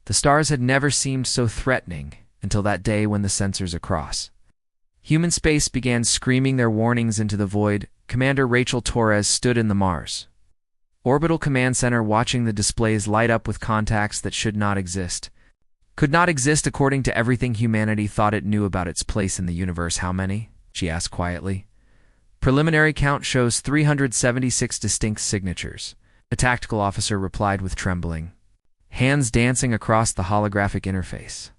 The stars had never seemed so threatening until that day when the sensors across human space began screaming their warnings into the void. Commander Rachel Torres stood in the Mars Orbital Command Center watching the displays light up with contacts that should not exist. Could not exist according to everything humanity thought it knew about its place in the universe. How many? She asked quietly. Preliminary count shows 376 distinct signatures. A tactical officer replied with trembling hands dancing across the holographic interface.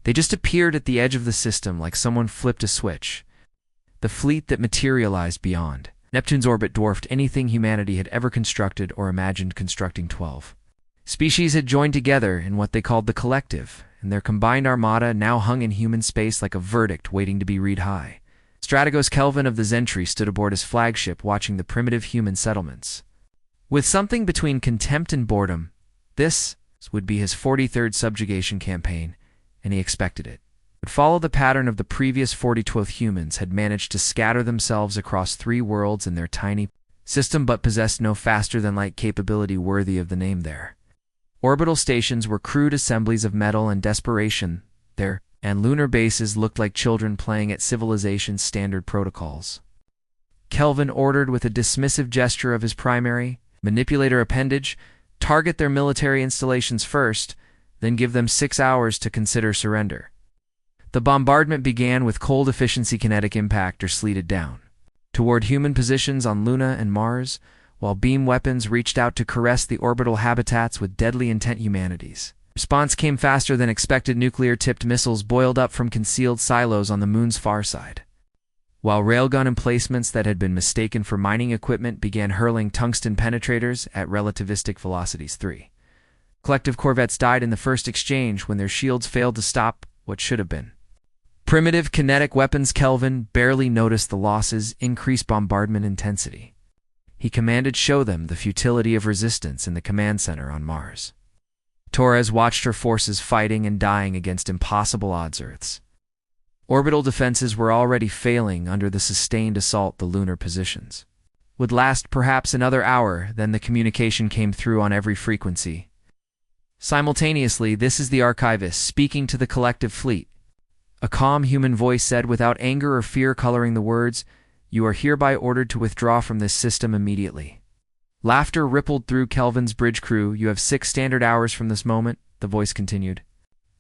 They just appeared at the edge of the system like someone flipped a switch. The fleet that materialized beyond Neptune's orbit dwarfed anything humanity had ever constructed or imagined constructing. 12 species had joined together in what they called the Collective, and their combined armada now hung in human space like a verdict waiting to be read high. Strategos Kelvin of the Zentry stood aboard his flagship watching the primitive human settlements. With something between contempt and boredom, this would be his 43rd subjugation campaign, and he expected it would follow the pattern of the previous 42 humans had managed to scatter themselves across 3 worlds in their tiny system but possessed no faster-than-light capability worthy of the name there. Orbital stations were crude assemblies of metal and desperation there, and lunar bases looked like children playing at civilization's standard protocols. Kelvin ordered with a dismissive gesture of his primary manipulator appendage, target their military installations first, then give them 6 hours to consider surrender. The bombardment began with cold efficiency kinetic impact or sleeted down toward human positions on Luna and Mars, while beam weapons reached out to caress the orbital habitats with deadly intent humanities. Response came faster than expected. Nuclear-tipped missiles boiled up from concealed silos on the moon's far side, while railgun emplacements that had been mistaken for mining equipment began hurling tungsten penetrators at relativistic velocities. 3 collective corvettes died in the first exchange when their shields failed to stop what should have been primitive kinetic weapons. Kelvin barely noticed the losses, increased bombardment intensity. He commanded, show them the futility of resistance in the command center on Mars. Torres watched her forces fighting and dying against impossible odds. Earth's orbital defenses were already failing under the sustained assault. The lunar positions would last perhaps another hour, then the communication came through on every frequency. Simultaneously, this is the archivist speaking to the collective fleet. A calm human voice said without anger or fear coloring the words, "You are hereby ordered to withdraw from this system immediately." Laughter rippled through Kelvin's bridge crew. "You have 6 standard hours from this moment," the voice continued.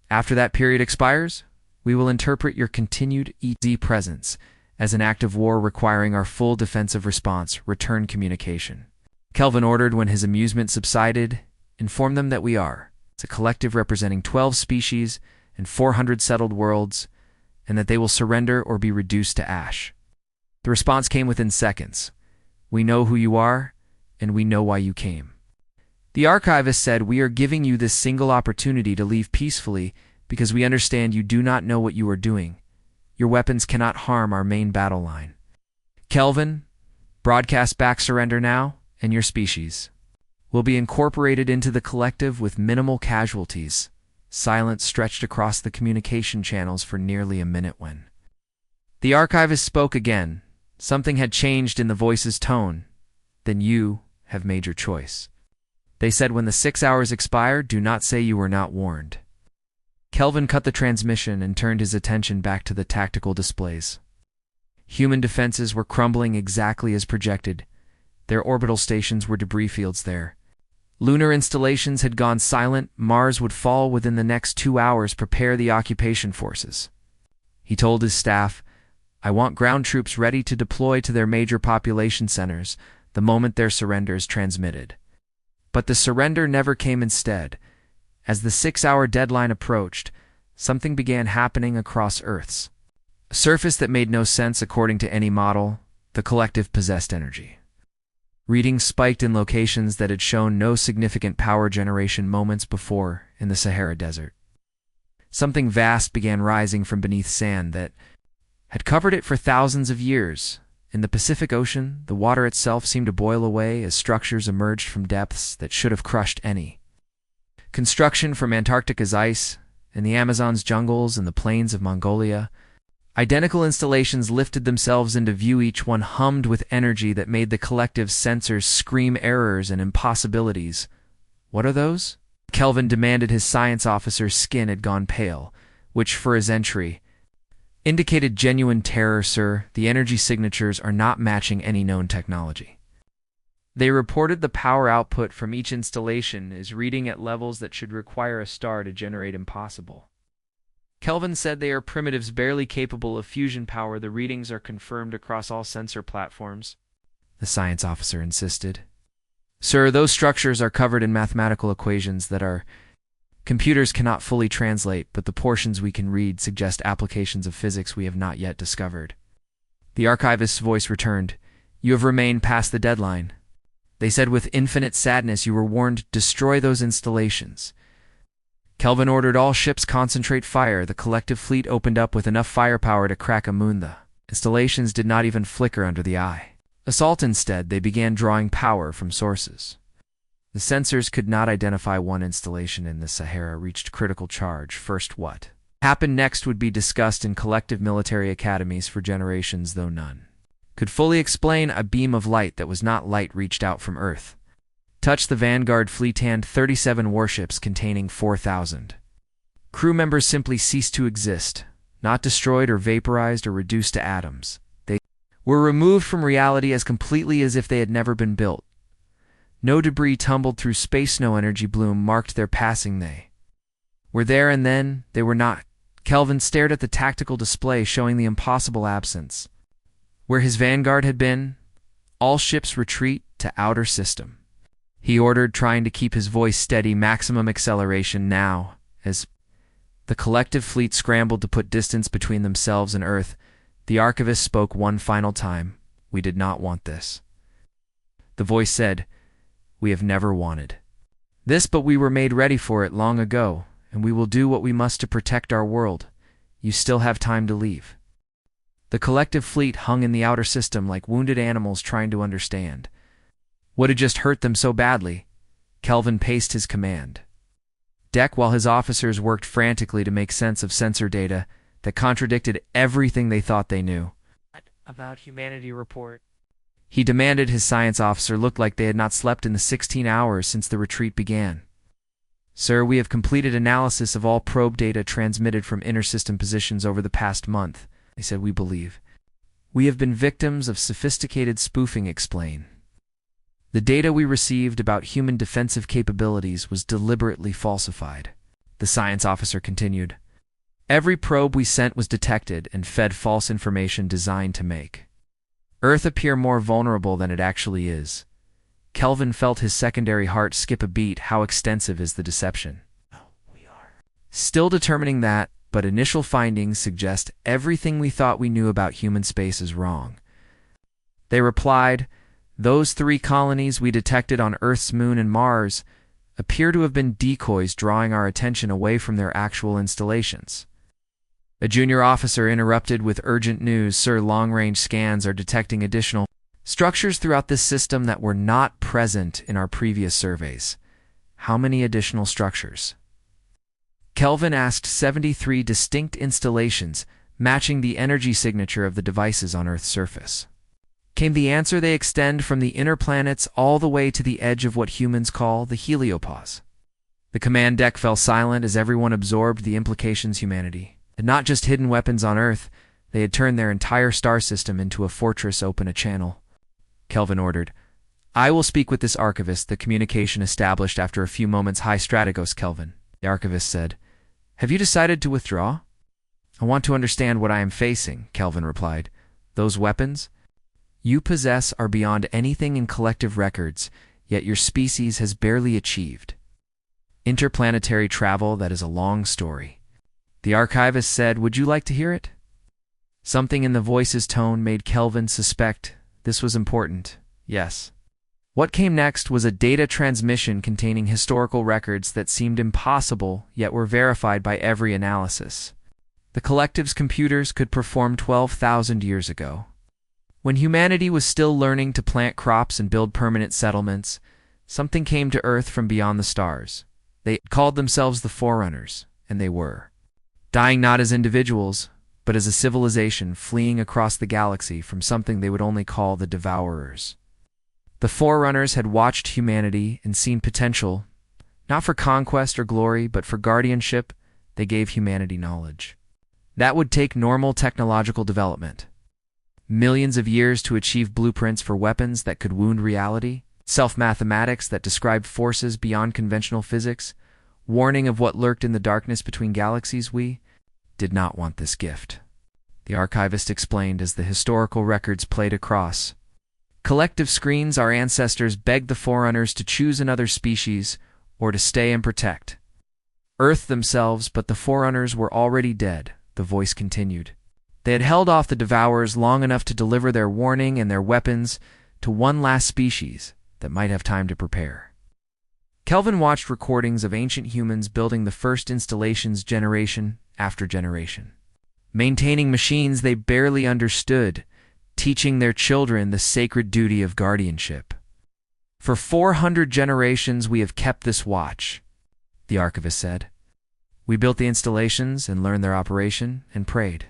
"After that period expires, we will interpret your continued EZ presence as an act of war requiring our full defensive response. Return communication." Kelvin ordered when his amusement subsided. "Inform them that we are a collective representing 12 species and 400 settled worlds, and that they will surrender or be reduced to ash." The response came within seconds. "We know who you are, and we know why you came." The archivist said, "We are giving you this single opportunity to leave peacefully because we understand you do not know what you are doing. Your weapons cannot harm our main battle line. Kelvin, broadcast back surrender now, and your species will be incorporated into the collective with minimal casualties." Silence stretched across the communication channels for nearly a minute when the archivist spoke again. Something had changed in the voice's tone. "Then you have made your choice," they said. "When the 6 hours expire, do not say you were not warned." Kelvin cut the transmission and turned his attention back to the tactical displays. Human defenses were crumbling exactly as projected. Their orbital stations were debris fields there. Lunar installations had gone silent. Mars would fall within the next 2 hours. Prepare the occupation forces. He told his staff, "I want ground troops ready to deploy to their major population centers the moment their surrender is transmitted." But the surrender never came. Instead, as the 6-hour deadline approached, something began happening across Earth's a surface that made no sense according to any model. The collective possessed energy. Readings spiked in locations that had shown no significant power generation moments before in the Sahara Desert. Something vast began rising from beneath sand that had covered it for thousands of years. In the Pacific Ocean, the water itself seemed to boil away as structures emerged from depths that should have crushed any construction. From Antarctica's ice, in the Amazon's jungles and the plains of Mongolia, identical installations lifted themselves into view. Each one hummed with energy that made the collective sensors scream errors and impossibilities. "What are those?" Kelvin demanded his science officer's skin had gone pale, which, for his entry, indicated genuine terror. Sir, the energy signatures are not matching any known technology. They reported the power output from each installation is reading at levels that should require a star to generate impossible. Kelvin said they are primitives barely capable of fusion power. The readings are confirmed across all sensor platforms, the science officer insisted. Sir, those structures are covered in mathematical equations that our computers cannot fully translate, but the portions we can read suggest applications of physics we have not yet discovered. The archivist's voice returned. You have remained past the deadline. They said with infinite sadness you were warned, destroy those installations. Kelvin ordered all ships concentrate fire. The collective fleet opened up with enough firepower to crack a moon. The installations did not even flicker under the eye. Assault instead, they began drawing power from sources. The sensors could not identify one installation in the Sahara reached critical charge. First, what happened next would be discussed in collective military academies for generations, though none could fully explain. A beam of light that was not light reached out from Earth, touched the Vanguard fleet and 37 warships containing 4,000 crew members simply ceased to exist, not destroyed or vaporized or reduced to atoms. They were removed from reality as completely as if they had never been built. No debris tumbled through space, no energy bloom marked their passing. They were there and then they were not. Kelvin stared at the tactical display showing the impossible absence. Where his Vanguard had been, all ships retreat to outer system. He ordered, trying to keep his voice steady. Maximum acceleration now, as the collective fleet scrambled to put distance between themselves and Earth. The archivist spoke one final time. We did not want this. The voice said, we have never wanted this, but we were made ready for it long ago, and we will do what we must to protect our world. You still have time to leave. The collective fleet hung in the outer system like wounded animals trying to understand what had just hurt them so badly. Kelvin paced his command deck while his officers worked frantically to make sense of sensor data that contradicted everything they thought they knew. What about humanity report? He demanded. His science officer looked like they had not slept in the 16 hours since the retreat began. Sir, we have completed analysis of all probe data transmitted from inter-system positions over the past month. They said, we believe we have been victims of sophisticated spoofing. Explain. The data we received about human defensive capabilities was deliberately falsified. The science officer continued. Every probe we sent was detected and fed false information designed to make Earth appear more vulnerable than it actually is. Kelvin felt his secondary heart skip a beat. How extensive is the deception? We are still determining that, but initial findings suggest everything we thought we knew about human space is wrong. They replied, those 3 colonies we detected on Earth's moon and Mars appear to have been decoys drawing our attention away from their actual installations. A junior officer interrupted with urgent news. Sir, long-range scans are detecting additional structures throughout this system that were not present in our previous surveys. How many additional structures? Kelvin asked. 73 distinct installations, matching the energy signature of the devices on Earth's surface. Came the answer. They extend from the inner planets all the way to the edge of what humans call the heliopause. The command deck fell silent as everyone absorbed the implications. Humanity had not just hidden weapons on Earth, they had turned their entire star system into a fortress. Open a channel. Kelvin ordered. I will speak with this archivist. The communication established after a few moments. High Strategos Kelvin, the archivist said. Have you decided to withdraw? I want to understand what I am facing, Kelvin replied. Those weapons you possess are beyond anything in collective records, yet your species has barely achieved interplanetary travel. That is a long story. The archivist said, would you like to hear it? Something in the voice's tone made Kelvin suspect this was important. Yes. What came next was a data transmission containing historical records that seemed impossible, yet were verified by every analysis. The collective's computers could perform 12,000 years ago. When humanity was still learning to plant crops and build permanent settlements, something came to Earth from beyond the stars. They called themselves the Forerunners, and they were dying not as individuals, but as a civilization fleeing across the galaxy from something they would only call the Devourers. The Forerunners had watched humanity and seen potential, Not for conquest or glory, but for guardianship, they gave humanity knowledge. That would take normal technological development. Millions of years to achieve blueprints for weapons that could wound reality, self-mathematics that described forces beyond conventional physics, warning of what lurked in the darkness between galaxies. We did not want this gift, the archivist explained as the historical records played across. Collective screens, our ancestors begged the Forerunners to choose another species or to stay and protect Earth themselves, but the Forerunners were already dead, the voice continued. They had held off the Devourers long enough to deliver their warning and their weapons to one last species that might have time to prepare. Kelvin watched recordings of ancient humans building the first installations generation after generation, maintaining machines they barely understood, teaching their children the sacred duty of guardianship. For 400 generations we have kept this watch, the archivist said. We built the installations and learned their operation and prayed.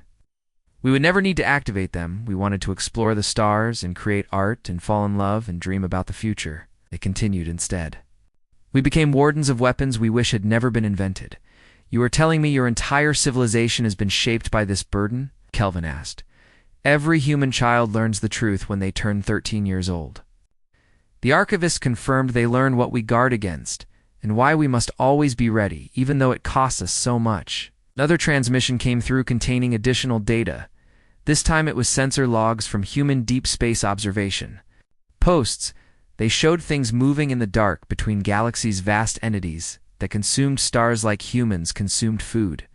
We would never need to activate them. We wanted to explore the stars and create art and fall in love and dream about the future. They continued instead. We became wardens of weapons we wish had never been invented. You are telling me your entire civilization has been shaped by this burden? Kelvin asked. Every human child learns the truth when they turn 13 years old. The archivist confirmed they learn what we guard against and why we must always be ready, even though it costs us so much. Another transmission came through containing additional data. This time it was sensor logs from human deep space observation. Posts, they showed things moving in the dark between galaxies, vast entities that consumed stars like humans consumed food.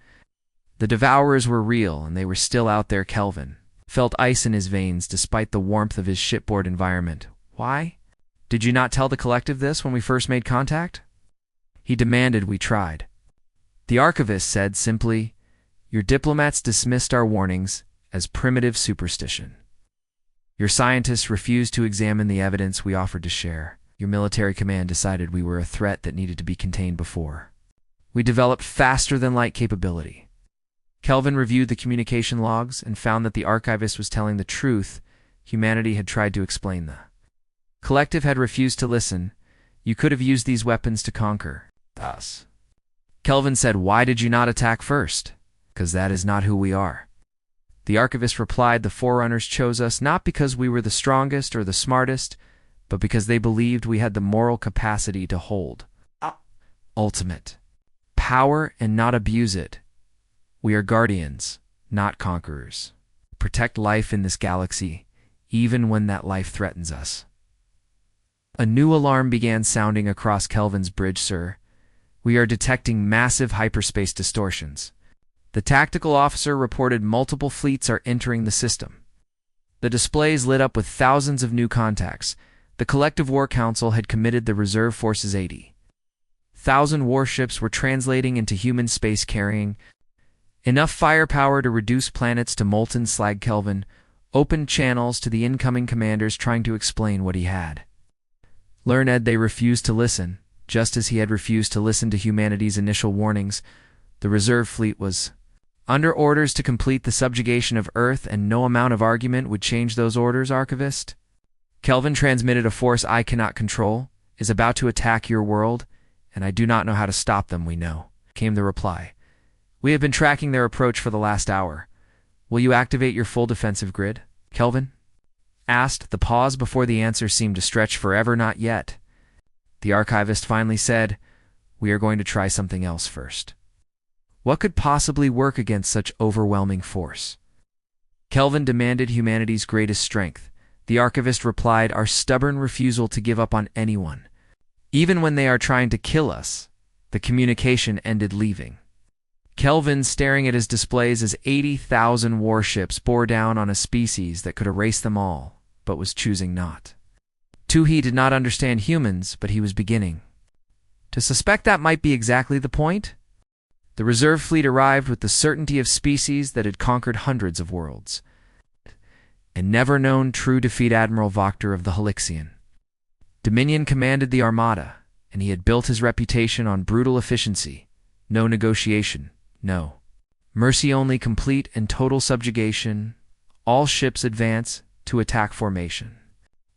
The Devourers were real, and they were still out there. Kelvin felt ice in his veins despite the warmth of his shipboard environment. Why? Did you not tell the collective this when we first made contact? He demanded. We tried. The archivist said simply, your diplomats dismissed our warnings as primitive superstition. Your scientists refused to examine the evidence we offered to share. Your military command decided we were a threat that needed to be contained before. We developed faster-than-light capability. Kelvin reviewed the communication logs and found that the archivist was telling the truth. Humanity had tried to explain the collective had refused to listen. You could have used these weapons to conquer us. Kelvin said, why did you not attack first? Because that is not who we are. The archivist replied, the Forerunners chose us not because we were the strongest or the smartest, but because they believed we had the moral capacity to hold ultimate power and not abuse it. We are guardians, not conquerors. Protect life in this galaxy, even when that life threatens us. A new alarm began sounding across Kelvin's bridge, sir. We are detecting massive hyperspace distortions. The tactical officer reported multiple fleets are entering the system. The displays lit up with thousands of new contacts. The Collective War Council had committed the reserve forces 80,000 warships were translating into human space carrying enough firepower to reduce planets to molten slag. Kelvin opened channels to the incoming commanders trying to explain what he had learned. They refused to listen, just as he had refused to listen to humanity's initial warnings. The reserve fleet was under orders to complete the subjugation of Earth, and no amount of argument would change those orders, archivist. Kelvin transmitted, a force I cannot control is about to attack your world, and I do not know how to stop them. We know, came the reply. We have been tracking their approach for the last hour. Will you activate your full defensive grid? Kelvin asked. The pause before the answer seemed to stretch forever. Not yet. The archivist finally said, we are going to try something else first. What could possibly work against such overwhelming force? Kelvin demanded humanity's greatest strength. The archivist replied, our stubborn refusal to give up on anyone, even when they are trying to kill us. The communication ended, leaving Kelvin staring at his displays as 80,000 warships bore down on a species that could erase them all, but was choosing not to. He did not understand humans, but he was beginning to suspect that might be exactly the point. The reserve fleet arrived with the certainty of species that had conquered hundreds of worlds and never known true defeat. Admiral Voctor of the Halixian Dominion commanded the armada, and he had built his reputation on brutal efficiency. No negotiation, no mercy, only complete and total subjugation. All ships advance to attack formation.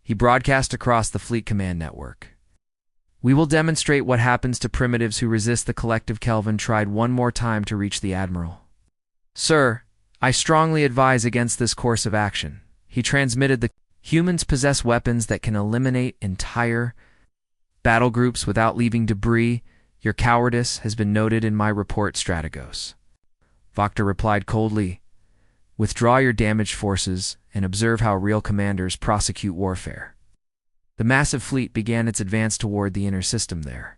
He broadcast across the fleet command network. We will demonstrate what happens to primitives who resist the collective. Kelvin tried one more time to reach the Admiral. Sir, I strongly advise against this course of action. He transmitted the humans possess weapons that can eliminate entire battle groups without leaving debris. Your cowardice has been noted in my report, Strategos. Voctor replied coldly, withdraw your damaged forces and observe how real commanders prosecute warfare. The massive fleet began its advance toward the inner system there.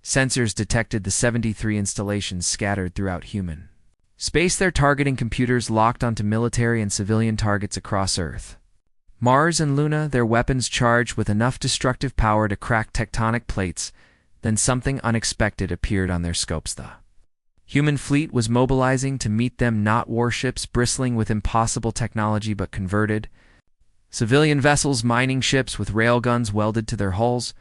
Sensors detected the 73 installations scattered throughout human space, their targeting computers locked onto military and civilian targets across Earth. Mars and Luna, their weapons charged with enough destructive power to crack tectonic plates. Then something unexpected appeared on their scopes. The human fleet was mobilizing to meet them, not warships bristling with impossible technology but converted civilian vessels, mining ships with railguns welded to their hulls,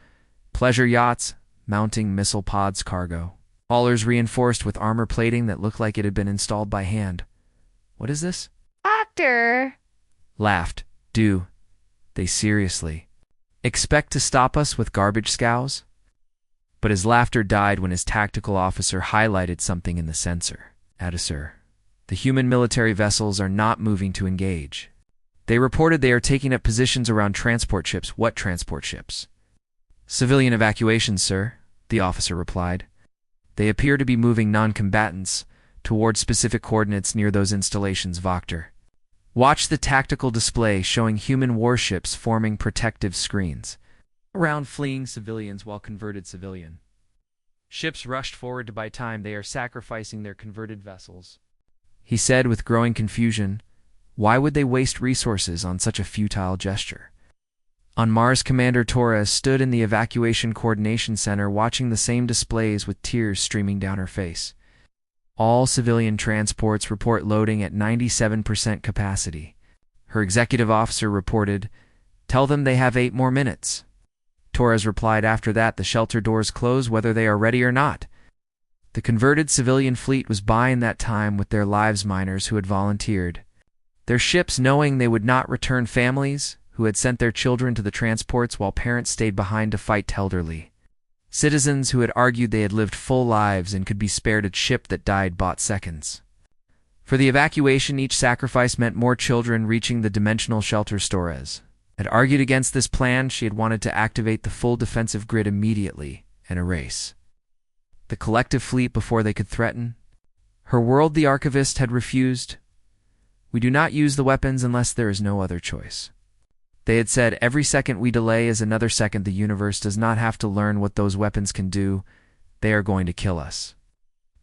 pleasure yachts mounting missile pods, cargo haulers reinforced with armor plating that looked like it had been installed by hand. What is this? Doctor! Laughed. Do they seriously expect to stop us with garbage scows? But his laughter died when his tactical officer highlighted something in the sensor. Sir, the human military vessels are not moving to engage. They reported they are taking up positions around transport ships. What transport ships? Civilian evacuations, sir, the officer replied. They appear to be moving non-combatants toward specific coordinates near those installations. Voctor watched the tactical display showing human warships forming protective screens around fleeing civilians while converted civilian ships rushed forward to buy time. They are sacrificing their converted vessels, he said with growing confusion. Why would they waste resources on such a futile gesture? On Mars, Commander Torres stood in the evacuation coordination center watching the same displays with tears streaming down her face. All civilian transports report loading at 97% capacity. Her executive officer reported, tell them they have 8 more minutes. Torres replied, after that the shelter doors close whether they are ready or not. The converted civilian fleet was buying that time with their lives, miners who had volunteered their ships knowing they would not return, families who had sent their children to the transports while parents stayed behind to fight, elderly citizens who had argued they had lived full lives and could be spared, a ship that died bought seconds. For the evacuation, each sacrifice meant more children reaching the dimensional shelter. Torres had argued against this plan. She had wanted to activate the full defensive grid immediately and erase the collective fleet before they could threaten her world. The archivist had refused. We do not use the weapons unless there is no other choice. They had said, every second we delay is another second the universe does not have to learn what those weapons can do. They are going to kill us.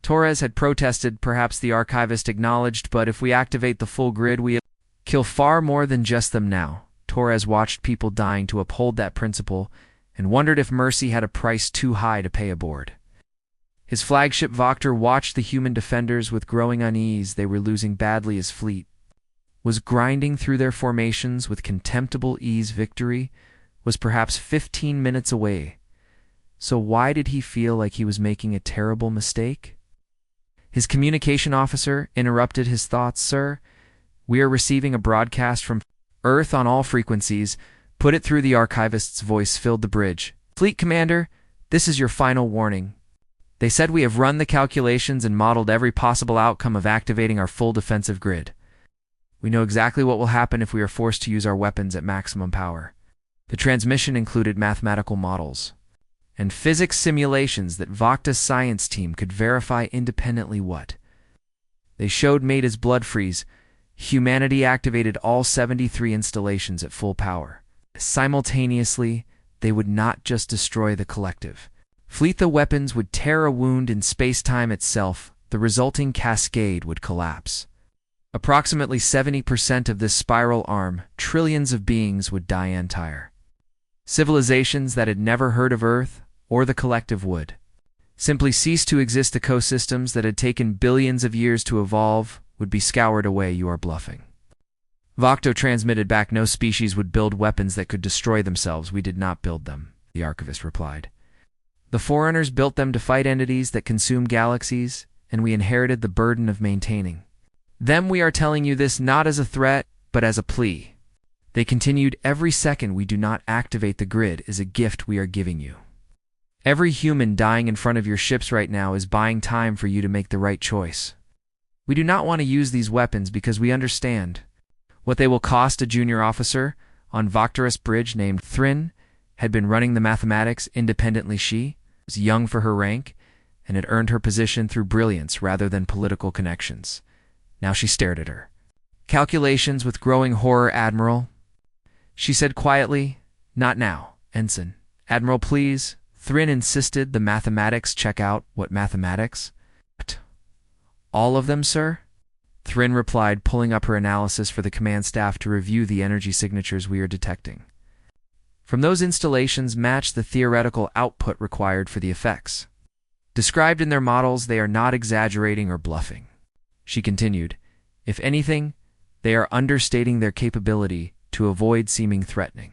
Torres had protested, perhaps the archivist acknowledged, but if we activate the full grid we kill far more than just them now. Torres watched people dying to uphold that principle and wondered if mercy had a price too high to pay aboard his flagship. Voctor watched the human defenders with growing unease. They were losing badly. His fleet was grinding through their formations with contemptible ease. Victory was perhaps 15 minutes away. So why did he feel like he was making a terrible mistake? His communication officer interrupted his thoughts. Sir, we are receiving a broadcast from Earth on all frequencies. Put it through. The archivist's voice filled the bridge. Fleet Commander, this is your final warning. They said we have run the calculations and modeled every possible outcome of activating our full defensive grid. We know exactly what will happen if we are forced to use our weapons at maximum power. The transmission included mathematical models and physics simulations that Vocta's science team could verify independently. What they showed made his blood freeze. Humanity activated all 73 installations at full power. Simultaneously, they would not just destroy the collective fleet, the weapons would tear a wound in space-time itself. The resulting cascade would collapse. Approximately 70% of this spiral arm, trillions of beings would die. Entire civilizations that had never heard of Earth or the collective would simply cease to exist. Ecosystems that had taken billions of years to evolve would be scoured away. You are bluffing. Vocto transmitted back. No species would build weapons that could destroy themselves. We did not build them, the archivist replied. The Forerunners built them to fight entities that consume galaxies, and we inherited the burden of maintaining them. We are telling you this not as a threat, but as a plea. They continued, every second we do not activate the grid is a gift we are giving you. Every human dying in front of your ships right now is buying time for you to make the right choice. We do not want to use these weapons because we understand what they will cost. A junior officer on Voctorus Bridge named Thrin had been running the mathematics independently. She was young for her rank and had earned her position through brilliance rather than political connections. Now she stared at her calculations with growing horror. Admiral, she said quietly. Not now, Ensign. Admiral, please. Thrin insisted. The mathematics. Check out. What mathematics? All of them, sir? Thrin replied, pulling up her analysis for the command staff to review the energy signatures we are detecting. From those installations match the theoretical output required for the effects. Described in their models, they are not exaggerating or bluffing. She continued, if anything, they are understating their capability to avoid seeming threatening.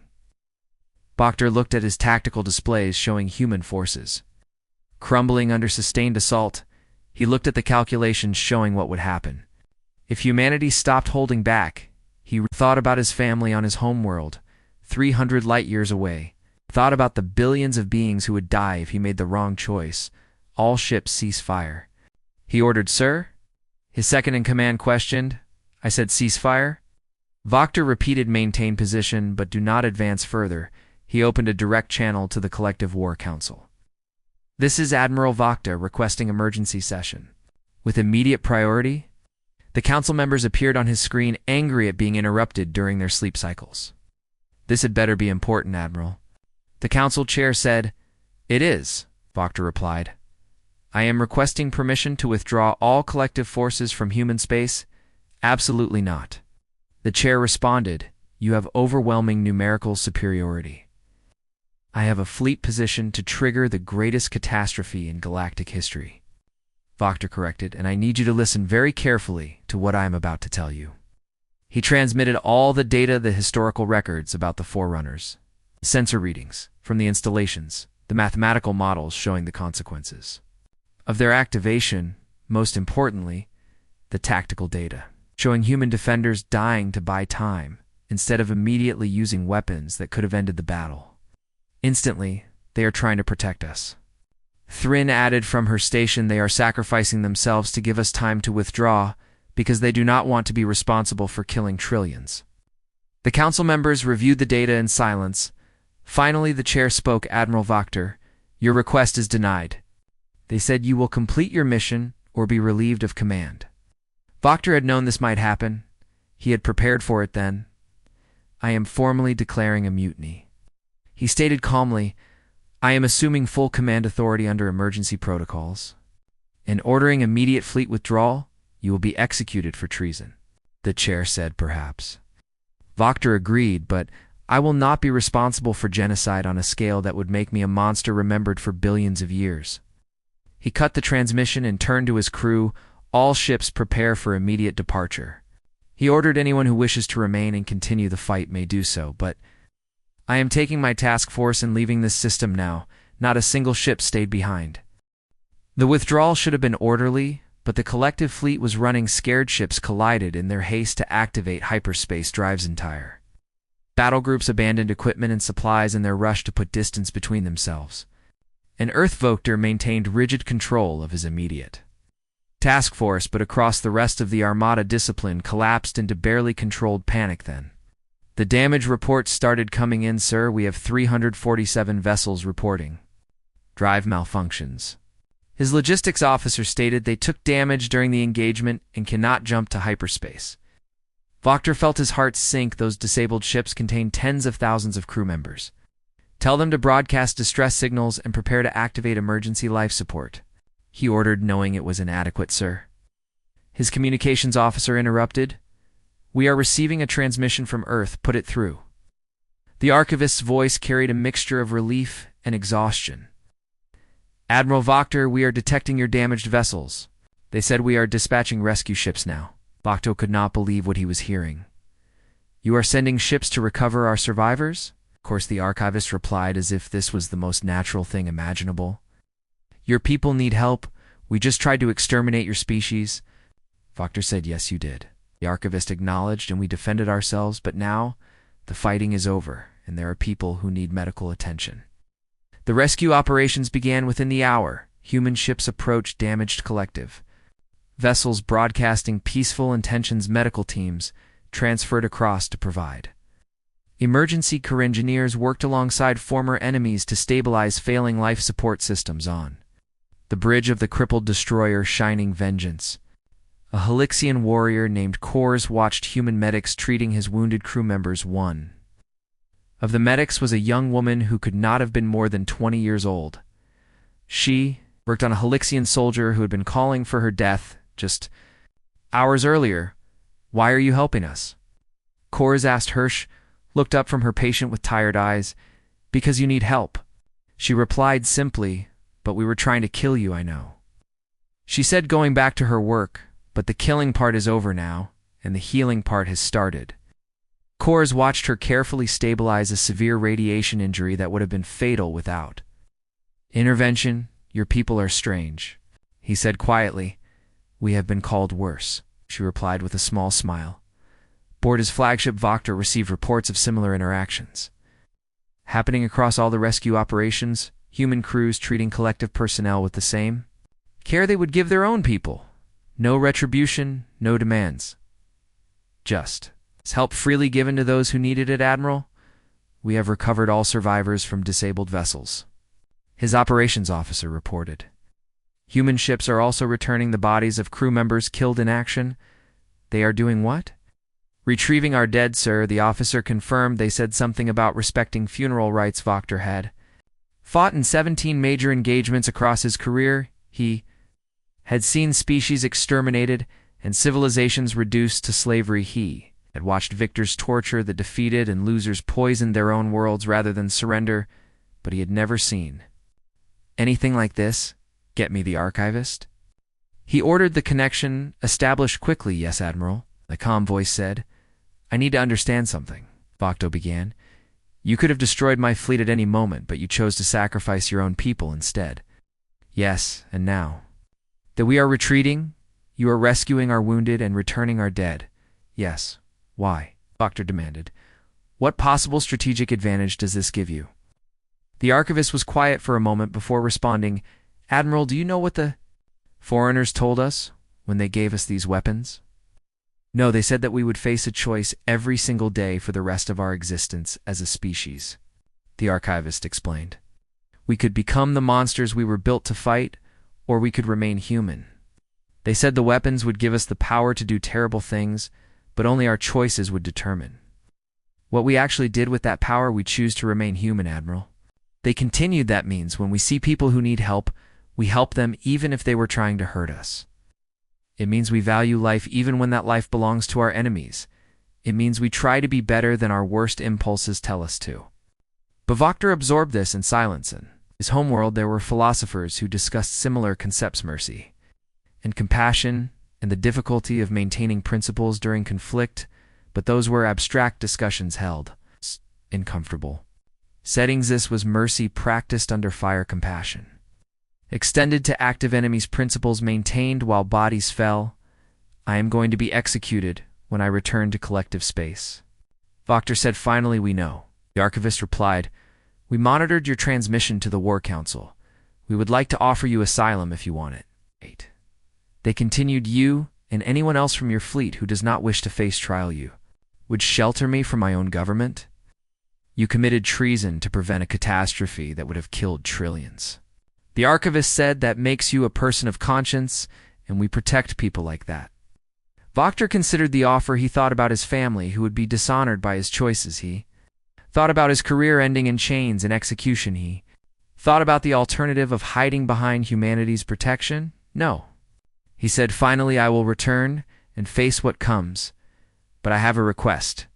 Boctor looked at his tactical displays showing human forces crumbling under sustained assault. He looked at the calculations showing what would happen if humanity stopped holding back. He thought about his family on his homeworld, 300 light-years away. Thought about the billions of beings who would die if he made the wrong choice. All ships cease fire. He ordered, sir? His second-in-command questioned. I said cease fire. Voctor repeated maintain position, but do not advance further. He opened a direct channel to the Collective War Council. This is Admiral Voctor requesting emergency session. With immediate priority? The council members appeared on his screen, angry at being interrupted during their sleep cycles. This had better be important, Admiral. The council chair said, It is, Voctor replied. I am requesting permission to withdraw all collective forces from human space. Absolutely not. The chair responded, You have overwhelming numerical superiority. I have a fleet position to trigger the greatest catastrophe in galactic history. Voctor corrected, and I need you to listen very carefully to what I am about to tell you. He transmitted all the data, the historical records about the Forerunners, sensor readings from the installations, the mathematical models showing the consequences of their activation, most importantly, the tactical data, showing human defenders dying to buy time instead of immediately using weapons that could have ended the battle. Instantly, they are trying to protect us. Thrin added from her station, they are sacrificing themselves to give us time to withdraw because they do not want to be responsible for killing trillions. The council members reviewed the data in silence. Finally, the chair spoke. Admiral Voctor, your request is denied. They said you will complete your mission or be relieved of command. Voctor had known this might happen. He had prepared for it then. I am formally declaring a mutiny. He stated calmly, I am assuming full command authority under emergency protocols. In ordering immediate fleet withdrawal, you will be executed for treason. The chair said, perhaps. Voctor agreed, but I will not be responsible for genocide on a scale that would make me a monster remembered for billions of years. He cut the transmission and turned to his crew. All ships prepare for immediate departure. He ordered anyone who wishes to remain and continue the fight may do so, but I am taking my task force and leaving this system now. Not a single ship stayed behind. The withdrawal should have been orderly, but the collective fleet was running. Scared ships collided in their haste to activate hyperspace drives. Entire battle groups abandoned equipment and supplies in their rush to put distance between themselves. An Earth Voctor maintained rigid control of his immediate task force, but across the rest of the Armada discipline collapsed into barely controlled panic then. The damage reports started coming in, sir. We have 347 vessels reporting drive malfunctions. His logistics officer stated they took damage during the engagement and cannot jump to hyperspace. Voctor felt his heart sink. Those disabled ships contain tens of thousands of crew members. Tell them to broadcast distress signals and prepare to activate emergency life support. He ordered, knowing it was inadequate, sir. His communications officer interrupted. We are receiving a transmission from Earth. Put it through. The archivist's voice carried a mixture of relief and exhaustion. Admiral Voctor, we are detecting your damaged vessels. They said we are dispatching rescue ships now. Voctor could not believe what he was hearing. You are sending ships to recover our survivors? Of course, the archivist replied as if this was the most natural thing imaginable. Your people need help. We just tried to exterminate your species. Voctor said, yes, you did. The archivist acknowledged, and we defended ourselves, but now the fighting is over, and there are people who need medical attention. The rescue operations began within the hour. Human ships approached damaged collective. Vessels broadcasting peaceful intentions medical teams transferred across to provide. Emergency crew engineers worked alongside former enemies to stabilize failing life support systems on the bridge of the crippled destroyer Shining Vengeance. A Halixian warrior named Kors watched human medics treating his wounded crew members. One of the medics was a young woman who could not have been more than 20 years old. She worked on a Halixian soldier who had been calling for her death just hours earlier. "Why are you helping us?" Kors asked. Hirsch looked up from her patient with tired eyes. "Because you need help," she replied simply, "but we were trying to kill you, I know." She said, going back to her work, "But the killing part is over now, and the healing part has started." Kors watched her carefully stabilize a severe radiation injury that would have been fatal without intervention. "Your people are strange," he said quietly. "We have been called worse," she replied with a small smile. Board his flagship, Vokter received reports of similar interactions happening across all the rescue operations, human crews treating collective personnel with the same care they would give their own people. No retribution, no demands. Just help freely given to those who needed it, Admiral. We have recovered all survivors from disabled vessels," his operations officer reported. "Human ships are also returning the bodies of crew members killed in action." "They are doing what?" "Retrieving our dead, sir," the officer confirmed. "They said something about respecting funeral rites." Vokter had fought in 17 major engagements across his career. He had seen species exterminated and civilizations reduced to slavery. He had watched victors torture the defeated and losers poison their own worlds rather than surrender, but he had never seen anything like this. "Get me the archivist." He ordered the connection established quickly. "Yes, Admiral," the calm voice said. "I need to understand something," Vokter began. "You could have destroyed my fleet at any moment, but you chose to sacrifice your own people instead." "Yes, and now that we are retreating, you are rescuing our wounded and returning our dead." "Yes. Why?" Vokter demanded. "What possible strategic advantage does this give you?" The archivist was quiet for a moment before responding. "Admiral, do you know what the foreigners told us when they gave us these weapons?" "No, they said that we would face a choice every single day for the rest of our existence as a species," the archivist explained. "We could become the monsters we were built to fight, or we could remain human. They said the weapons would give us the power to do terrible things, but only our choices would determine what we actually did with that power. We choose to remain human, Admiral." They continued, "That means when we see people who need help, we help them even if they were trying to hurt us. It means we value life even when that life belongs to our enemies. It means we try to be better than our worst impulses tell us to." But Vokter absorbed this in silence. In his homeworld there were philosophers who discussed similar concepts: mercy and compassion, and the difficulty of maintaining principles during conflict, but those were abstract discussions held in comfortable settings. This was mercy practiced under fire, compassion extended to active enemies, principles maintained while bodies fell. "I am going to be executed when I return to collective space," Vokter said. "Finally, we know," the archivist replied. "We monitored your transmission to the War Council. We would like to offer you asylum if you want it." 8. They continued, "You and anyone else from your fleet who does not wish to face trial, you would shelter me from my own government? You committed treason to prevent a catastrophe that would have killed trillions." The archivist said, "That makes you a person of conscience, and we protect people like that." Vokter considered the offer. He thought about his family who would be dishonored by his choices. He thought about his career ending in chains and execution. He thought about the alternative of hiding behind humanity's protection. "No," he said finally, "I will return and face what comes. But I have a request."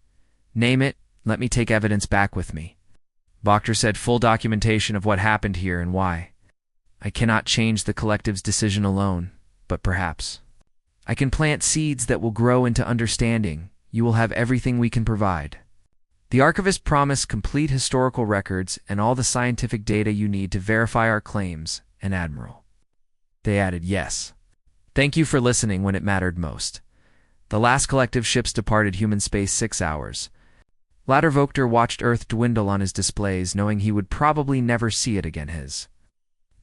"Name it. Let me take evidence back with me." Vokter said, "Full documentation of what happened here and why. I cannot change the collective's decision alone, but perhaps I can plant seeds that will grow into understanding. You will have everything we can provide." The archivist promised complete historical records and all the scientific data you need to verify our claims, and Admiral, they added, "Yes. Thank you for listening when it mattered most." The last collective ships departed human space 6 hours Latter Vokter watched Earth dwindle on his displays, knowing he would probably never see it again. His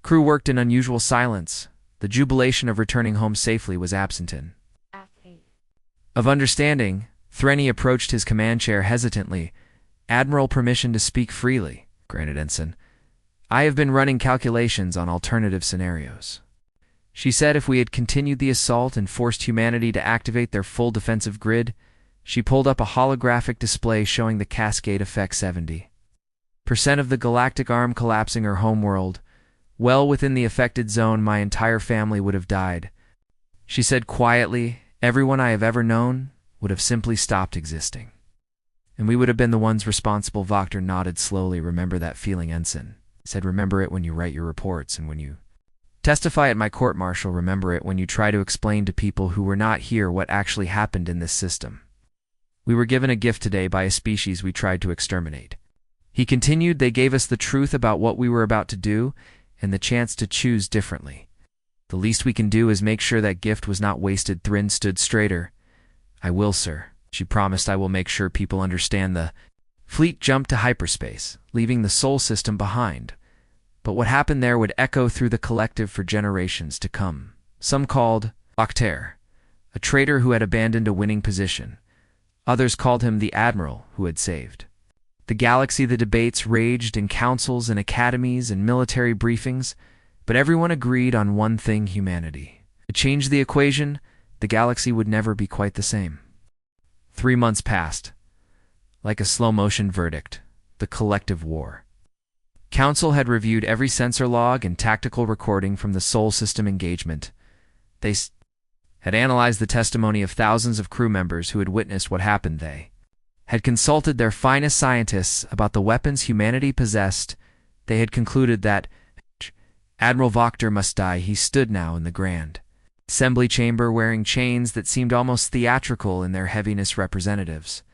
crew worked in unusual silence. The jubilation of returning home safely was absent of understanding. Threnny approached his command chair hesitantly. Admiral, permission to speak freely. Granted, Ensign. I have been running calculations on alternative scenarios. She said if we had continued the assault and forced humanity to activate their full defensive grid. She pulled up a holographic display showing the cascade effect 70% of the galactic arm collapsing her homeworld. Well within the affected zone, my entire family would have died. She said quietly, everyone I have ever known would have simply stopped existing. And we would have been the ones responsible. Vokter nodded slowly. Remember that feeling, Ensign. He said, remember it when you write your reports and when you testify at my court-martial. Remember it when you try to explain to people who were not here what actually happened in this system. We were given a gift today by a species we tried to exterminate. He continued, they gave us the truth about what we were about to do and the chance to choose differently. The least we can do is make sure that gift was not wasted. Thrin stood straighter. I will, sir. She promised. I will make sure people understand. The fleet jumped to hyperspace, leaving the Sol system behind. But what happened there would echo through the collective for generations to come. Some called Vokter, a traitor who had abandoned a winning position. Others called him the Admiral who had saved the galaxy. The debates raged in councils and academies and military briefings, but everyone agreed on one thing: humanity. To change the equation, the galaxy would never be quite the same. 3 months passed. Like a slow-motion verdict, the collective war. Council had reviewed every sensor log and tactical recording from the Sol system engagement. They had analyzed the testimony of thousands of crew members who had witnessed what happened. They had consulted their finest scientists about the weapons humanity possessed. They had concluded that Admiral Vokter must die. He stood now in the grand assembly chamber wearing chains that seemed almost theatrical in their heaviness. Representatives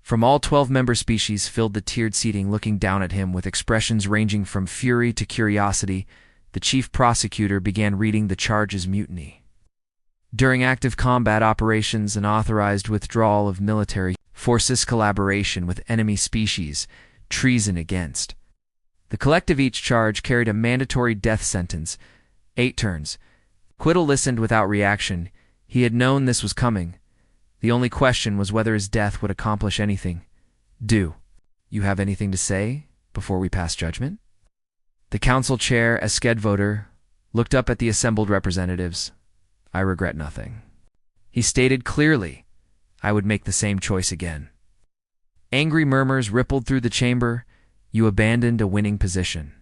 from all 12-member species filled the tiered seating, looking down at him with expressions ranging from fury to curiosity. The chief prosecutor began reading the charges: mutiny during active combat operations, and authorized withdrawal of military forces, collaboration with enemy species, treason against the collective. Each charge carried a mandatory death sentence, 8 turns. Quiddle listened without reaction. He had known this was coming. The only question was whether his death would accomplish anything. Do you have anything to say before we pass judgment? The council chair, Eskedvoter, looked up at the assembled representatives. I regret nothing. He stated clearly, I would make the same choice again. Angry murmurs rippled through the chamber. You abandoned a winning position.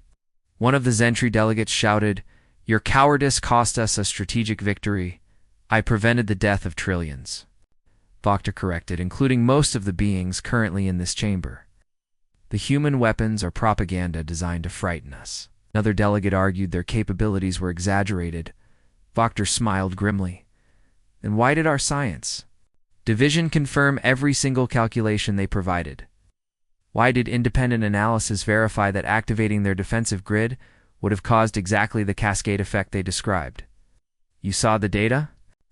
One of the Zentry delegates shouted, your cowardice cost us a strategic victory. I prevented the death of trillions. Vokter corrected, including most of the beings currently in this chamber. The human weapons are propaganda designed to frighten us. Another delegate argued their capabilities were exaggerated. Vokter smiled grimly. Then why did our science division confirm every single calculation they provided? Why did independent analysis verify that activating their defensive grid would have caused exactly the cascade effect they described? You saw the data?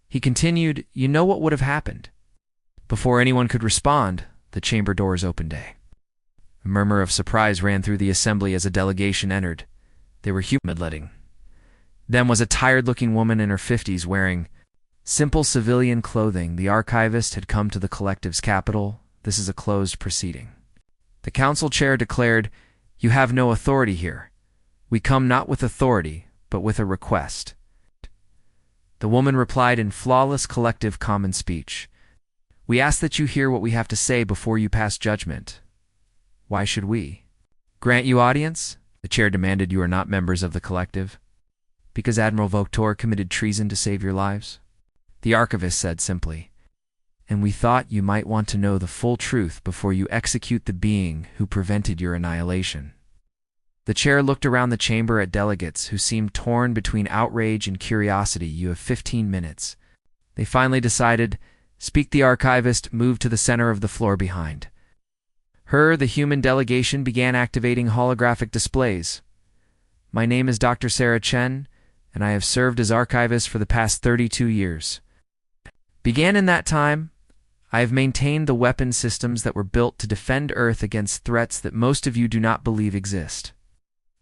He continued, you know what would have happened. Before anyone could respond, the chamber doors opened. A murmur of surprise ran through the assembly as a delegation entered. They were human-letting. Them was a tired-looking woman in her 50s wearing simple civilian clothing. The archivist had come to the collective's capital. This is a closed proceeding. The council chair declared, you have no authority here. We come not with authority, but with a request. The woman replied in flawless collective common speech. We ask that you hear what we have to say before you pass judgment. Why should we grant you audience? The chair demanded. You are not members of the collective. Because Admiral Vokter committed treason to save your lives? The archivist said simply. And we thought you might want to know the full truth before you execute the being who prevented your annihilation. The chair looked around the chamber at delegates who seemed torn between outrage and curiosity. You have 15 minutes. They finally decided. Speak. The archivist moved to the center of the floor behind her. The human delegation began activating holographic displays. My name is Dr. Sarah Chen, and I have served as archivist for the past 32 years. Began in that time, I have maintained the weapon systems that were built to defend Earth against threats that most of you do not believe exist.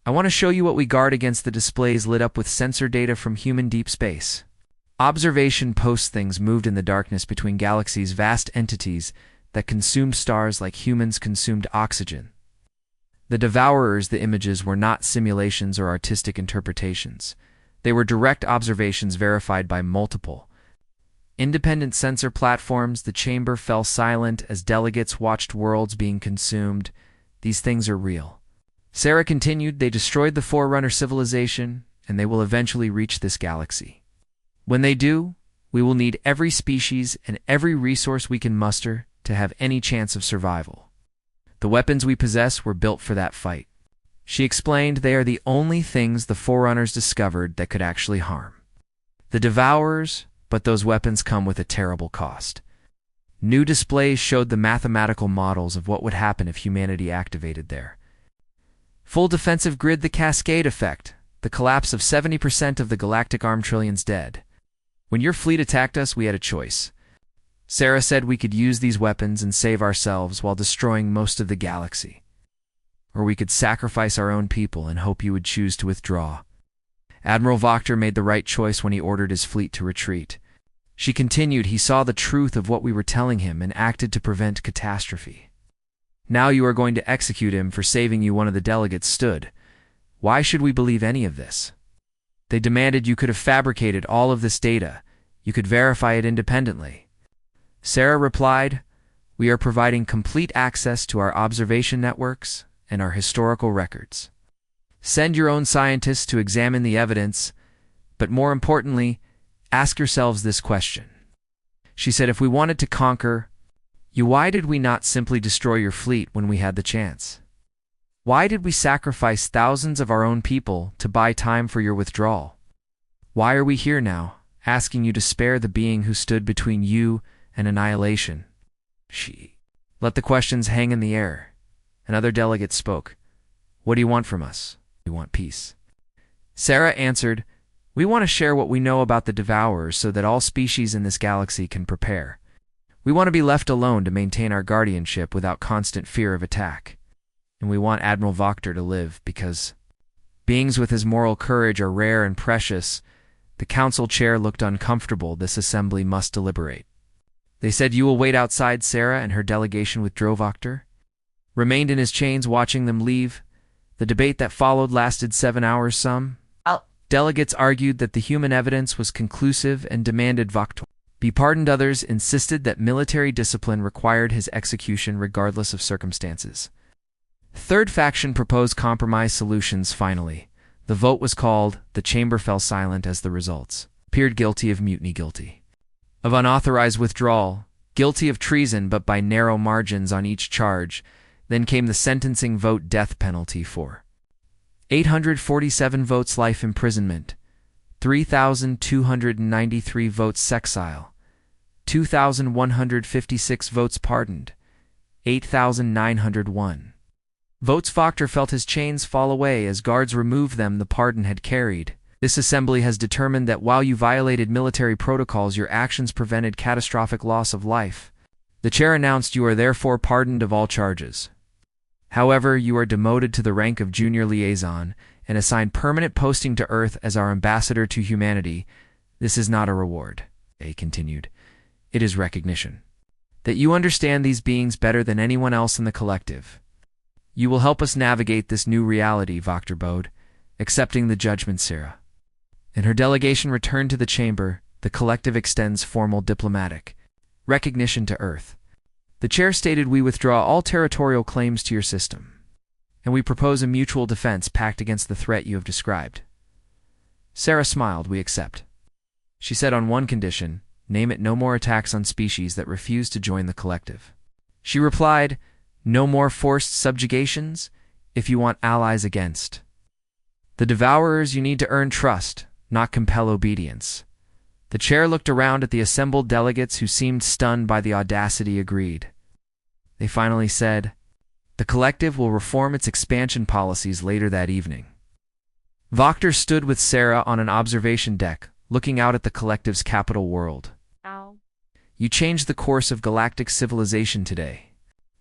I want to show you what we guard against the displays lit up with sensor data from human deep space. Observation post things moved in the darkness between galaxies, vast entities that consumed stars like humans consumed oxygen. The devourers, the images, were not simulations or artistic interpretations. They were direct observations verified by multiple independent sensor platforms. The chamber fell silent as delegates watched worlds being consumed. These things are real. Sarah continued, they destroyed the Forerunner civilization, and they will eventually reach this galaxy. When they do, we will need every species and every resource we can muster to have any chance of survival. The weapons we possess were built for that fight. She explained they are the only things the Forerunners discovered that could actually harm the Devourers, but those weapons come with a terrible cost. New displays showed the mathematical models of what would happen if humanity activated their full defensive grid, the cascade effect, the collapse of 70% of the galactic armed trillions dead. When your fleet attacked us, we had a choice. Sarah said we could use these weapons and save ourselves while destroying most of the galaxy. Or we could sacrifice our own people and hope you would choose to withdraw. Admiral Wachter made the right choice when he ordered his fleet to retreat. She continued, he saw the truth of what we were telling him and acted to prevent catastrophe. Now you are going to execute him for saving you. One of the delegates stood. Why should we believe any of this? They demanded you could have fabricated all of this data. You could verify it independently. Sarah replied, we are providing complete access to our observation networks and our historical records. Send your own scientists to examine the evidence, but more importantly, ask yourselves this question. She said, if we wanted to conquer you, why did we not simply destroy your fleet when we had the chance? Why did we sacrifice thousands of our own people to buy time for your withdrawal? Why are we here now, asking you to spare the being who stood between you and annihilation? She let the questions hang in the air. Another delegate spoke. What do you want from us? We want peace. Sarah answered, we want to share what we know about the Devourers so that all species in this galaxy can prepare. We want to be left alone to maintain our guardianship without constant fear of attack. And we want Admiral Wachter to live because beings with his moral courage are rare and precious. The council chair looked uncomfortable. This assembly must deliberate. They said, you will wait outside. Sarah and her delegation withdrew. Wachter remained in his chains, watching them leave. The debate that followed lasted 7 hours. Some delegates argued that the human evidence was conclusive and demanded Wachter be pardoned. Others insisted that military discipline required his execution regardless of circumstances. Third faction proposed compromise solutions. Finally, the vote was called. The chamber fell silent as the results appeared guilty of mutiny, guilty of unauthorized withdrawal, guilty of treason, but by narrow margins on each charge. Then came the sentencing vote, death penalty for 847 votes, life imprisonment, 3,293 votes, exile, 2,156 votes pardoned, 8,901 votes. Wachter felt his chains fall away as guards removed them the pardon had carried. This assembly has determined that while you violated military protocols, your actions prevented catastrophic loss of life. The chair announced you are therefore pardoned of all charges. However, you are demoted to the rank of junior liaison and assigned permanent posting to Earth as our ambassador to humanity. This is not a reward, they continued. It is recognition that you understand these beings better than anyone else in the collective. You will help us navigate this new reality. Wachter bowed, accepting the judgment. Sarah and her delegation returned to the chamber. The collective extends formal diplomatic recognition to Earth. The chair stated, we withdraw all territorial claims to your system, and we propose a mutual defense pact against the threat you have described. Sarah smiled. We accept. She said, on one condition, name it, no more attacks on species that refuse to join the collective. She replied, no more forced subjugations if you want allies against the Devourers. You need to earn trust, not compel obedience. The chair looked around at the assembled delegates who seemed stunned by the audacity. Agreed. They finally said, the collective will reform its expansion policies later that evening. Wachter stood with Sarah on an observation deck, looking out at the collective's capital world. Ow. You changed the course of galactic civilization today.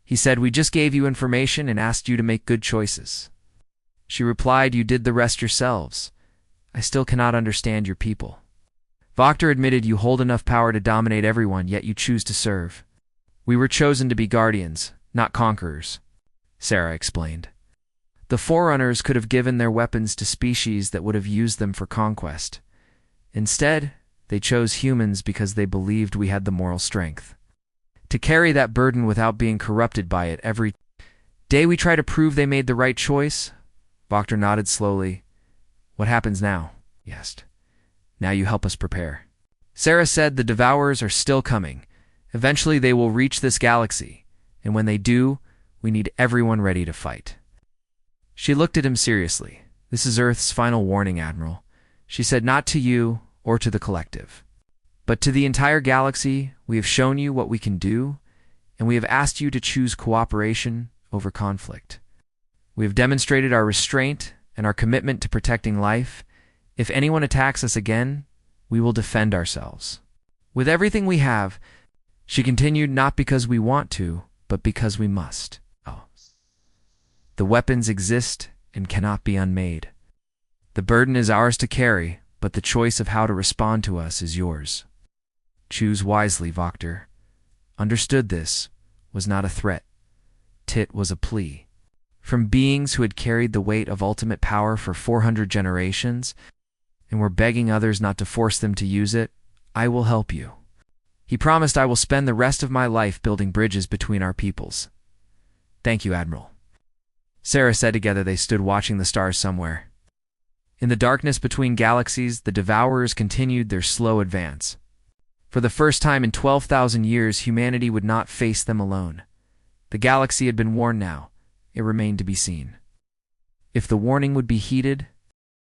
He said, we just gave you information and asked you to make good choices. She replied, you did the rest yourselves. I still cannot understand your people. Voctor admitted, you hold enough power to dominate everyone, yet you choose to serve. We were chosen to be guardians, not conquerors, Sarah explained. The Forerunners could have given their weapons to species that would have used them for conquest. Instead, they chose humans because they believed we had the moral strength to carry that burden without being corrupted by it. Every day we try to prove they made the right choice. Voctor nodded slowly. What happens now? He asked. Now you help us prepare. Sarah said, the Devourers are still coming. Eventually they will reach this galaxy, and when they do, we need everyone ready to fight. She looked at him seriously. This is Earth's final warning, Admiral. She said, not to you or to the collective, but to the entire galaxy. We have shown you what we can do, and we have asked you to choose cooperation over conflict. We have demonstrated our restraint and our commitment to protecting life. If anyone attacks us again, we will defend ourselves with everything we have. She continued, not because we want to, but because we must. The weapons exist and cannot be unmade. The burden is ours to carry, but the choice of how to respond to us is yours. Choose wisely, Voctor. Understood this was not a threat. Tit was a plea. From beings who had carried the weight of ultimate power for 400 generations and were begging others not to force them to use it, I will help you. He promised, I will spend the rest of my life building bridges between our peoples. Thank you, Admiral. Sarah said. Together they stood watching the stars somewhere. In the darkness between galaxies, the Devourers continued their slow advance. For the first time in 12,000 years, humanity would not face them alone. The galaxy had been warned now. It remained to be seen if the warning would be heeded